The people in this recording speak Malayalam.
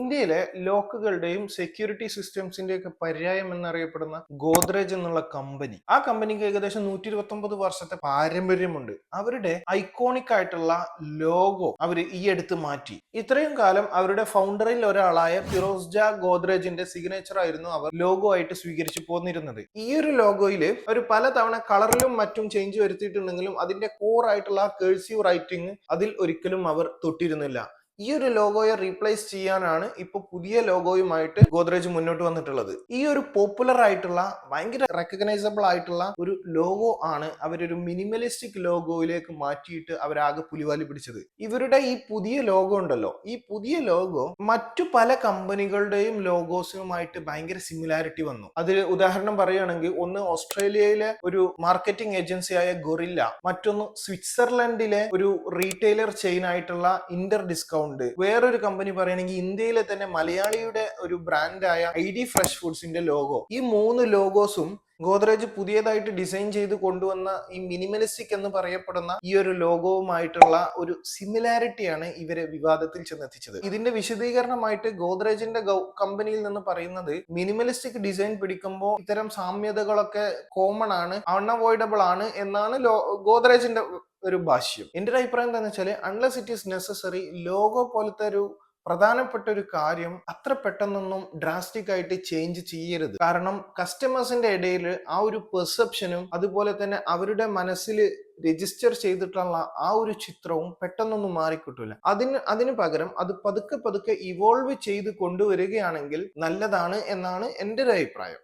ഇന്ത്യയിലെ ലോക്കുകളുടെയും സെക്യൂരിറ്റി സിസ്റ്റംസിന്റെയൊക്കെ പര്യായം എന്നറിയപ്പെടുന്ന ഗോദ്രേജ് എന്നുള്ള കമ്പനി, ആ കമ്പനിക്ക് ഏകദേശം 129 വർഷത്തെ പാരമ്പര്യമുണ്ട്. അവരുടെ ഐക്കോണിക് ആയിട്ടുള്ള ലോഗോ അവർ ഈ അടുത്ത് മാറ്റി. ഇത്രയും കാലം അവരുടെ ഫൗണ്ടറിൽ ഒരാളായ ഫിറോസ് ജാ ഗോദ്രേജിന്റെ സിഗ്നേച്ചർ ആയിരുന്നു അവർ ലോഗോ ആയിട്ട് സ്വീകരിച്ചു പോന്നിരുന്നത്. ഈ ഒരു ലോഗോയിൽ ഒരു പലതവണ കളറിലും മറ്റും ചേഞ്ച് വരുത്തിയിട്ടുണ്ടെങ്കിലും അതിന്റെ കോർ ആയിട്ടുള്ള കേഴ്സീവ് റൈറ്റിംഗ് അതിൽ ഒരിക്കലും അവർ തൊട്ടിരുന്നില്ല. ഈ ഒരു ലോഗോയെ റീപ്ലേസ് ചെയ്യാനാണ് ഇപ്പൊ പുതിയ ലോഗോയുമായിട്ട് ഗോദ്രേജ് മുന്നോട്ട് വന്നിട്ടുള്ളത്. ഈ ഒരു പോപ്പുലർ ആയിട്ടുള്ള ഭയങ്കര റെക്കഗ്നൈസബിൾ ആയിട്ടുള്ള ഒരു ലോഗോ ആണ് അവരൊരു മിനിമലിസ്റ്റിക് ലോഗോയിലേക്ക് മാറ്റിയിട്ട് അവരാകെ പുലിവാലി പിടിച്ചത്. ഇവരുടെ ഈ പുതിയ ലോഗോ ഉണ്ടല്ലോ, ഈ പുതിയ ലോഗോ മറ്റു പല കമ്പനികളുടെയും ലോഗോസുമായിട്ട് ഭയങ്കര സിമിലാരിറ്റി വന്നു. അതിൽ ഉദാഹരണം പറയുകയാണെങ്കിൽ ഒന്ന് ഓസ്ട്രേലിയയിലെ ഒരു മാർക്കറ്റിംഗ് ഏജൻസിയായ ഗൊറില്ല, മറ്റൊന്ന് സ്വിറ്റ്സർലൻഡിലെ ഒരു റീറ്റെയിലർ ചെയിൻ ആയിട്ടുള്ള ഇന്റർ ഡിസ്കൗണ്ട്, വേറൊരു കമ്പനി പറയുകയാണെങ്കിൽ ഇന്ത്യയിലെ തന്നെ മലയാളിയുടെ ഒരു ബ്രാൻഡായ ID ഫ്രഷ് ഫുഡ്സിന്റെ ലോഗോ. ഈ മൂന്ന് ലോഗോസും ഗോദ്രേജ് പുതിയതായിട്ട് ഡിസൈൻ ചെയ്ത് കൊണ്ടുവന്ന ഈ മിനിമലിസ്റ്റിക് എന്ന് പറയപ്പെടുന്ന ഈ ഒരു ലോഗോവുമായിട്ടുള്ള ഒരു സിമിലാരിറ്റിയാണ് ഇവരെ വിവാദത്തിൽ ചെന്നെത്തിച്ചത്. ഇതിന്റെ വിശദീകരണമായിട്ട് ഗോദ്രേജിന്റെ കമ്പനിയിൽ നിന്ന് പറയുന്നത്, മിനിമലിസ്റ്റിക് ഡിസൈൻ പിടിക്കുമ്പോൾ ഇത്തരം സാമ്യതകളൊക്കെ കോമൺ ആണ്, അൺഅവോയ്ഡബിൾ ആണ് എന്നാണ് ഗോദ്രേജിന്റെ ഒരു ഭാഷ്യം. എന്റെ ഒരു അഭിപ്രായം എന്താണെന്ന് വെച്ചാൽ, unless it is necessary, logo പോലത്തെ ഒരു പ്രധാനപ്പെട്ട ഒരു കാര്യം അത്ര പെട്ടെന്നൊന്നും ഡ്രാസ്റ്റിക് ആയിട്ട് ചേഞ്ച് ചെയ്യരുത്. കാരണം കസ്റ്റമേഴ്സിന്റെ ഇടയിൽ ആ ഒരു പെർസെപ്ഷനും അതുപോലെ തന്നെ അവരുടെ മനസ്സിൽ രജിസ്റ്റർ ചെയ്തിട്ടുള്ള ആ ഒരു ചിത്രവും പെട്ടെന്നൊന്നും മാറിക്കിട്ടില്ല. അതിന് പകരം അത് പതുക്കെ പതുക്കെ ഇവോൾവ് ചെയ്ത് കൊണ്ടുവരികയാണെങ്കിൽ നല്ലതാണ് എന്നാണ് എൻ്റെ ഒരു അഭിപ്രായം.